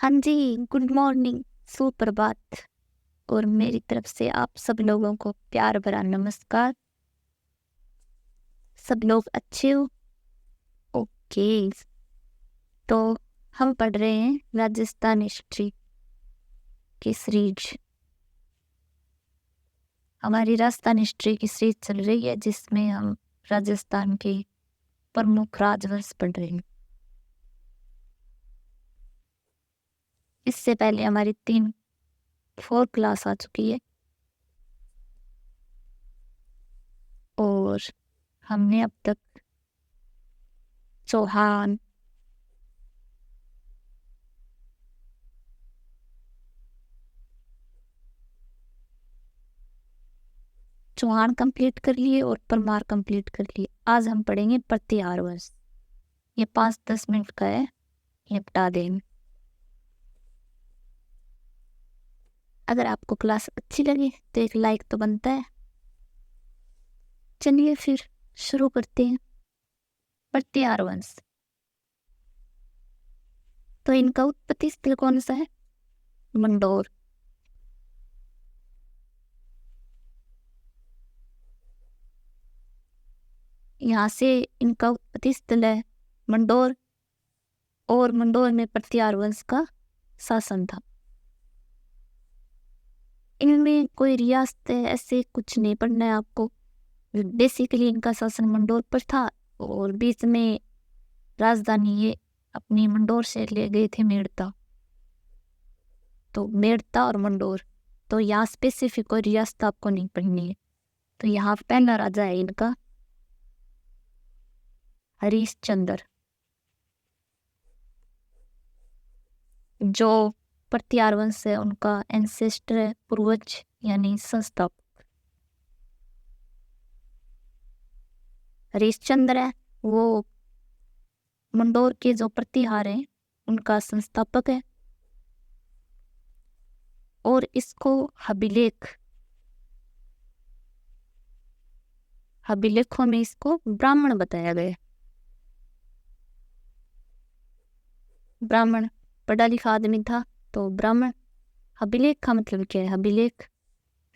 हाँ जी, good morning, सुप्रभात और मेरी तरफ से आप सब लोगों को प्यार भरा नमस्कार। सब लोग अच्छे हो? ओके, तो हम पढ़ रहे हैं राजस्थान हिस्ट्री की सीरीज। हमारी राजस्थान हिस्ट्री की सीरीज चल रही है जिसमें हम राजस्थान के प्रमुख राजवंश पढ़ रहे हैं। इससे पहले हमारी 4 क्लास आ चुकी है और हमने अब तक चौहान, कंप्लीट कर लिए और परमार कंप्लीट कर लिए। आज हम पढ़ेंगे प्रतिहार वंश। ये 5-10 मिनट का है, निपटा देंगे। अगर आपको क्लास अच्छी लगे तो एक लाइक तो बनता है। चलिए फिर शुरू करते हैं। प्रतिहार वंश, तो इनका उत्पत्ति स्थल कौन सा है? मंडोर। यहाँ से इनका उत्पत्ति स्थल है मंडोर और मंडोर में प्रतिहार वंश का शासन था। इनमें कोई रियासत ऐसे कुछ नहीं पढ़ना है आपको। बेसिकली इनका शासन मंडोर पर था और बीच में राजधानी ये अपनी मंडोर से ले गए थे मेड़ता। तो मेड़ता और मंडोर, तो यहाँ स्पेसिफिक और रियासत आपको नहीं पढ़नी है। तो यहाँ पहला राजा है इनका हरिश्चंद्र, जो प्रतिहार वंश है उनका एंसेस्टर है, पूर्वज यानी संस्थापक। हरिश्चंद्र है वो मंडोर के जो प्रतिहार है उनका संस्थापक है और इसको अभिलेखों में इसको ब्राह्मण बताया गया। ब्राह्मण पढ़ा लिखा आदमी था तो ब्राह्मण। अभिलेख का मतलब क्या है? अभिलेख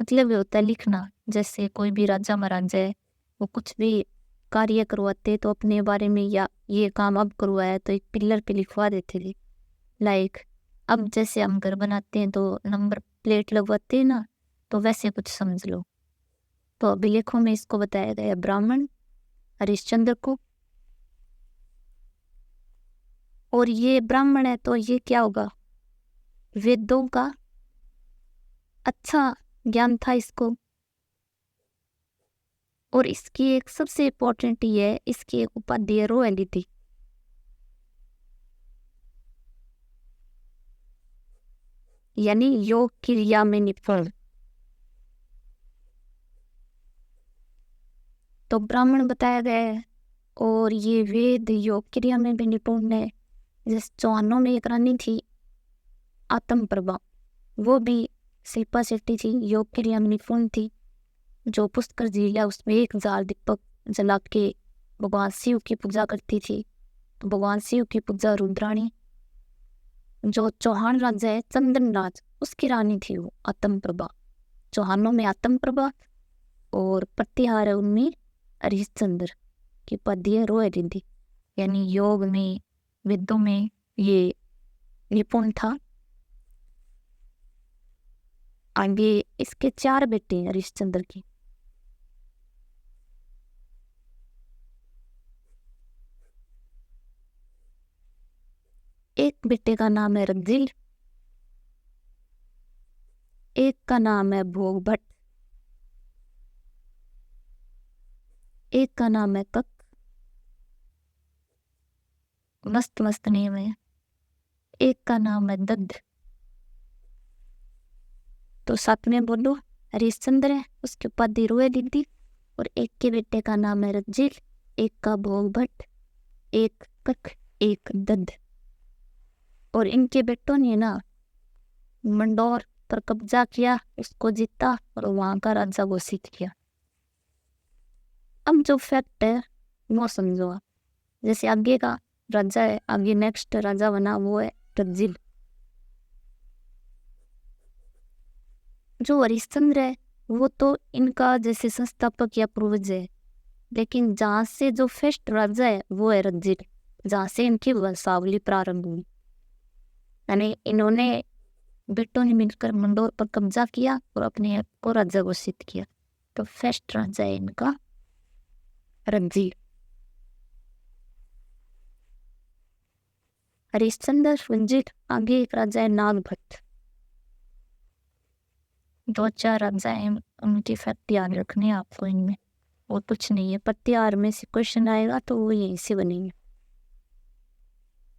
मतलब होता है लिखना। जैसे कोई भी राजा महाराजा है वो कुछ भी कार्य करवाते तो अपने बारे में, या ये काम अब करवाया तो एक पिलर पे लिखवा देते थे। लाइक अब जैसे हम घर बनाते हैं तो नंबर प्लेट लगवाते हैं ना, तो वैसे कुछ समझ लो। तो अभिलेखों में इसको बताया गया ब्राह्मण हरिश्चंद्र को। और ये ब्राह्मण है तो ये क्या होगा? वेदों का अच्छा ज्ञान था इसको। और इसकी एक सबसे इम्पोर्टेंट ये है, इसकी एक उपाधि रोयली थी। यानी योग क्रिया में निपुण। तो ब्राह्मण बताया गया है और ये वेद योग क्रिया में भी निपुण है। जैसे चौहानों में एक रानी थी आत्म प्रभा, वो भी शिल्पा शेट्टी थी, योग क्रिया में निपुण थी। जो पुष्कर झील है उसमें 1000 दीपक जला के भगवान शिव की पूजा करती थी। तो भगवान शिव की पूजा रुद्राणी। जो चौहान राजा है चंदन राज, उसकी रानी थी वो आत्म प्रभा। चौहानों में आत्म प्रभा और प्रतिहार है उनमें हरिश्चंद्र की उपाधि है रोयरिंदी। यानी योग में वेदों में ये निपुण था। आगे इसके 4 बेटे हैं हरिश्चंद्र की। एक बेटे का नाम है रंजिल, एक का नाम है भोग भट्ट, एक का नाम है कक। मस्त मस्त नेम है। एक का नाम है दद्द। तो साथ में बोलो, हरिश्चंद्र है उसकी उपाधि रोयली थी। और एक के बेटे का नाम है रंजिल, एक का भोग भट्ट, एक कक, एक दद्द। और इनके बेटों ने ना मंडोर पर कब्जा किया, उसको जीता और वहां का राजा घोषित किया। अब जो फैक्ट है वो समझो आप। जैसे आगे का राजा है, आगे नेक्स्ट राजा बना वो है रंजिल। जो हरिश्चंद्र है वो तो इनका जैसे संस्थापक या पूर्वज है, लेकिन जहाँ से जो फर्स्ट राजा है वो है रंजीत, जहाँ से इनकी वंशावली प्रारंभ हुई। यानी इन्होंने बेटों ने मिलकर मंडोर पर कब्जा किया और अपने आप को राजा घोषित किया। तो फर्स्ट राजा है इनका रंजीत। हरिश्चंद्र, रंजीत, आगे एक राजा है नागभट्ट। 2-4 राजा हैं, उनकी फैक्ट याद रखनी है आपको। इनमें और कुछ नहीं है, पत्तियार में से क्वेश्चन आएगा तो वो यहीं से बनेंगे।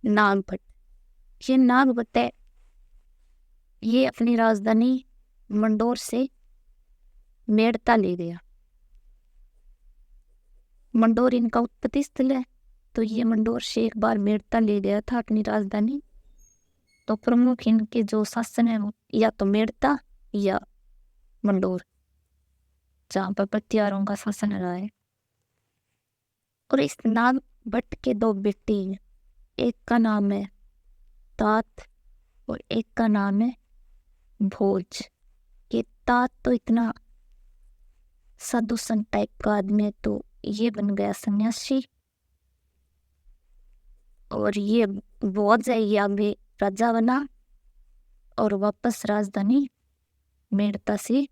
नागभट्ट, ये नागभट्ट है, ये अपनी राजधानी मंडोर से मेड़ता ले गया। मंडोर इनका उत्पत्ति स्थल है, तो ये मंडोर से एक बार मेड़ता ले गया था अपनी राजधानी। तो प्रमुख इनके जो शासन है वो या तो मेड़ता या मंडोर, जहाँ पर पत्तियारों का शासन रहा है। और इस नागभट्ट के 2 बेटे हैं, एक का नाम है तात और एक का नाम है भोज। ये तात तो इतना साधु संत टाइप का आदमी है, तो ये बन गया सन्यासी। और ये भोज है, ये आगे राजा बना और वापस राजधानी मेड़ता से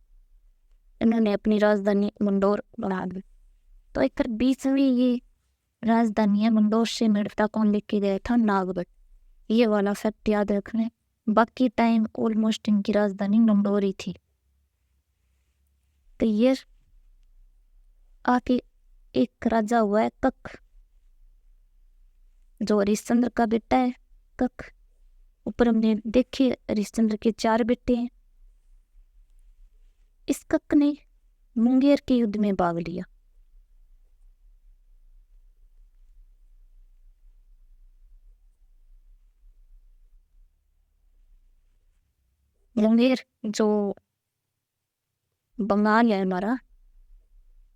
इन्होंने अपनी राजधानी मंडोर बना दी। तो एक बीच में ये राजधानी है मंडोर से मेड़ता कौन लेके गया था? नागभट्ट। ये वाला फैक्ट याद रखना। बाकी टाइम ऑलमोस्ट इनकी राजधानी मंडोर ही थी। तो ये आके एक राजा हुआ है कक, जो हरिश्चंद्र का बेटा है कक। ऊपर हमने देखे हरिश्चंद्र के 4 बेटे हैं। इस कक ने मुंगेर के युद्ध में भाग लिया। मुंगेर जो बंगाल है हमारा,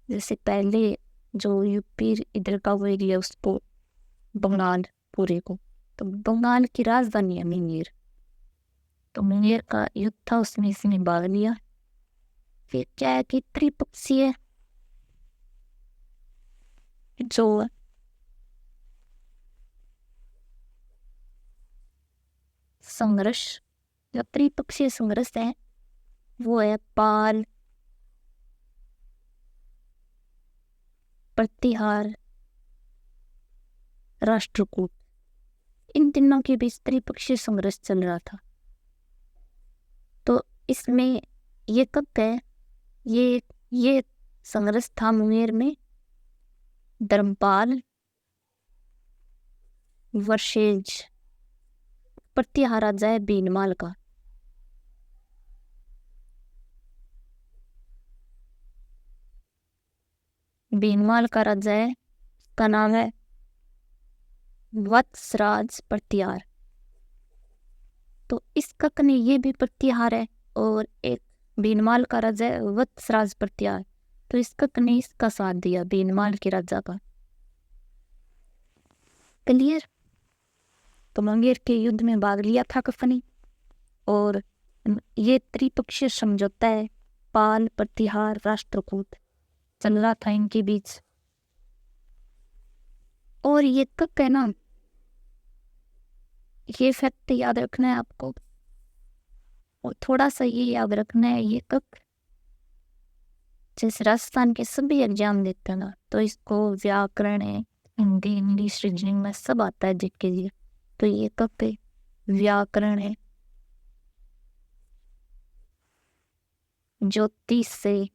जैसे पहले जो यूपी इधर का वो एरिया उसको बंगाल पूरे को, तो बंगाल की राजधानी है मुंगेर। तो मुंगेर का युद्ध था, उसमें इसने भाग लिया। फिर क्या है कि त्रिपक्षीय जो संघर्ष, जो त्रिपक्षीय संघर्ष है वो है पाल, प्रतिहार, राष्ट्रकूट। इन तीनों के बीच त्रिपक्षीय संघर्ष चल रहा था। तो इसमें ये कब है, ये संघर्ष था मुंगेर में धर्मपाल वर्सेज प्रतिहार राजा है बीनमाल का। बीनमाल का राजा है, का नाम है वत्सराज प्रतिहार। तो इस कक ने ये भी प्रतिहार है और एक बीनमाल का राजा है वत्सराज प्रतिहार। तो इस कक ने इसका साथ दिया, बीनमाल के राजा का। क्लियर? तो मुंगेर के युद्ध में भाग लिया था कक ने। और ये त्रिपक्षीय समझौता है, पाल, प्रतिहार, राष्ट्रकूट चल रहा था इनके बीच। और ये कक है ना, ये फैक्ट याद रखना है आपको। और थोड़ा सा ये याद रखना है, ये कक जैसे राजस्थान के सभी एग्जाम देते हैं ना, तो इसको व्याकरण है, हिंदी, इंग्लिश, रीजनिंग में सब आता है जीके जी। तो ये कक है, व्याकरण है, ज्योतिष से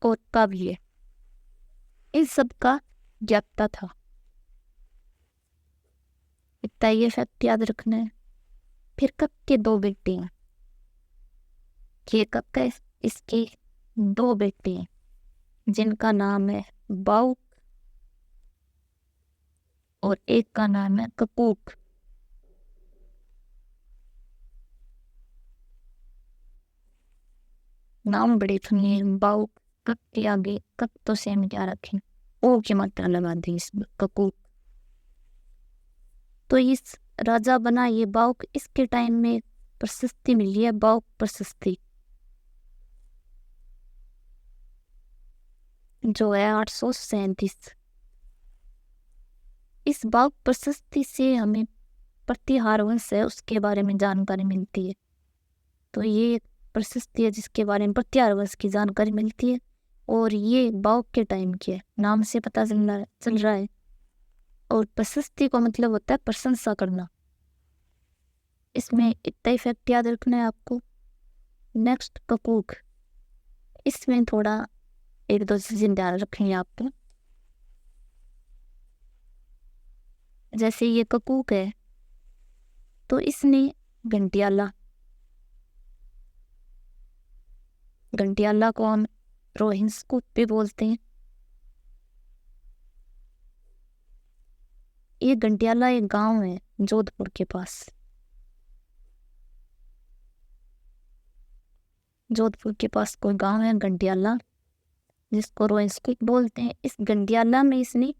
और काव्य, इन सब का ज्ञाता था। इतना ये फैक्ट याद रखना है। फिर कक के 2 बेटे हैं। ये कक है, इसके 2 बेटे हैं जिनका नाम है बाउक और एक का नाम है ककूक। नाम बड़े फनी है। बाउक, कक के आगे कक तो सेम क्या रखें, ओ की मात्रा लगा दी इस ककूक। तो इस राजा बना ये बाउक। इसके टाइम में प्रशस्ति मिली है, बाउक प्रशस्ति, जो है 837। इस बाउक प्रशस्ति से हमें प्रतिहार वंश है उसके बारे में जानकारी मिलती है। तो ये एक प्रशस्ति है जिसके बारे में प्रतिहार वंश की जानकारी मिलती है, और ये बाउक के टाइम की है, नाम से पता चल रहा है। और प्रशस्ति का मतलब होता है प्रशंसा करना। इसमें इतना ही फैक्ट याद रखना है आपको। नेक्स्ट ककूक, इसमें थोड़ा एक दो चीजें ध्यान रखेंगे आपको। जैसे ये ककूक है तो इसने घंटियाला को हम रोहिंसकूक भी बोलते हैं। ये घंटियाला एक गांव है जोधपुर के पास। जोधपुर के पास कोई गांव है घंटियाला, जिसको रोहिंसकूक बोलते हैं। इस घंटियाला में इसने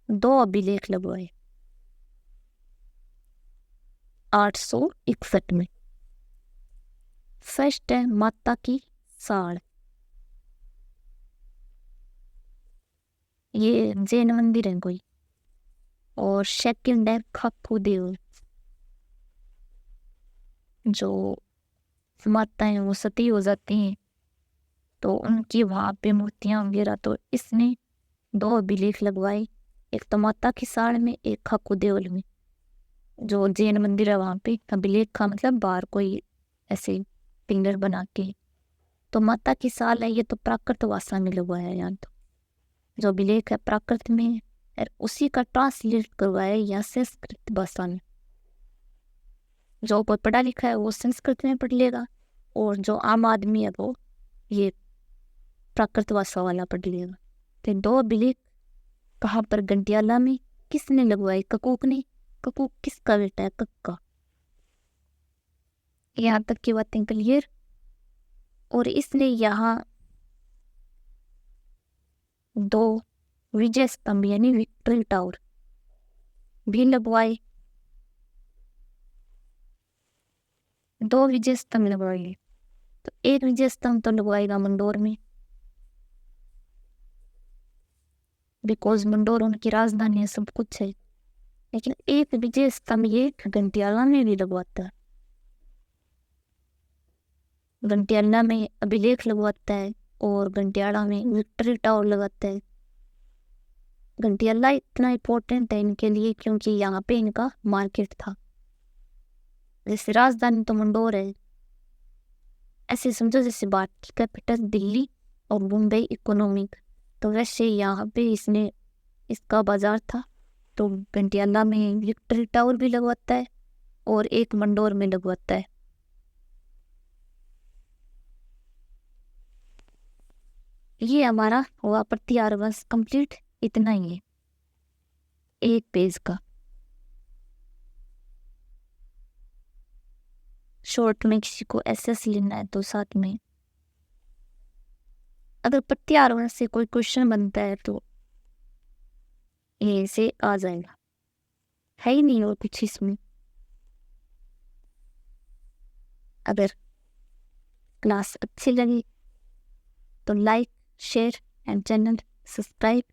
2 अभिलेख लगवाए 861 में। फर्स्ट है माता की साड़, ये जैन मंदिर है कोई। और सेकंड है खाकू देव, जो माताएं वो सती हो जाती हैं तो उनकी वहाँ पे मूर्तियां वगैरह। तो इसने 2 अभिलेख लगवाए, एक तो माता की साड़ में, एक खाकू देवल में, जो जैन मंदिर है वहाँ पे। अभिलेख का मतलब बाहर कोई ऐसे पिंगर बना के। तो माता की साल है, ये तो प्राकृत भाषा में लगवाया है यहाँ। तो जो अभिलेख है प्राकृत में है, और उसी का ट्रांसलेट करवाया है यहाँ संस्कृत भाषा में। जो कोई पढ़ा लिखा है वो संस्कृत में पढ़ लेगा, और जो आम आदमी है वो ये प्राकृत भाषा वाला पढ़ लेगा। तो 2 अभिलेख कहाँ पर? घंटियाला में। किसने लगवाई? ककूक ने। ककूक किसका बेटा है? कक्का। यहाँ तक की बातें क्लियर। और इसने यहाँ 2 विजय स्तंभ यानी विक्ट्री टावर भी लगवाए। 2 विजय स्तंभ लगवाए। तो एक विजय स्तंभ तो लगवाएगा मंडोर में, बिकॉज मंडोर उनकी राजधानी है, सब कुछ है। लेकिन एक विजय स्तंभ ये घंटियाला में भी लगवाता है। घंटियाला में अभिलेख लगवाता है और घंटियाला में विक्ट्री टावर लगाता है। घंटियाला इतना इम्पोर्टेंट है इनके लिए क्योंकि यहाँ पे इनका मार्केट था। जैसे राजधानी तो मंडोर है, ऐसे समझो जैसे बात की कैपिटल दिल्ली और मुंबई इकोनॉमिक, तो वैसे यहाँ पे इसने इसका बाजार था। तो घंटियाला में विक्ट्री टावर भी लगवाता है और एक मंडोर में लगवाता है। ये हमारा हुआ प्रतिहार वंश कंप्लीट। इतना ही है एक पेज का। शॉर्ट में किसी को एसएस लेना है तो साथ में अगर प्रतिहार वंश से कोई क्वेश्चन बनता है तो ये से आ जाएगा, है ही नहीं और कुछ इसमें। अगर क्लास अच्छी लगी तो like, share and channel subscribe